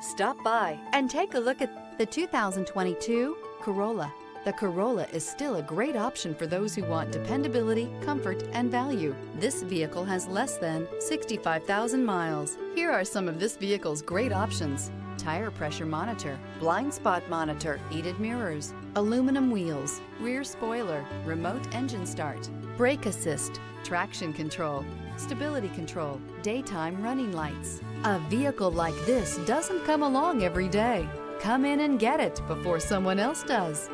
Stop by and take a look at the 2022 Corolla. The Corolla is still a great option for those who want dependability, comfort, and value. This vehicle has less than 65,000 miles. Here are some of this vehicle's great options: tire pressure monitor, blind spot monitor, heated mirrors, aluminum wheels, rear spoiler, remote engine start, brake assist, traction control, stability control, daytime running lights. A vehicle like this doesn't come along every day. Come in and get it before someone else does.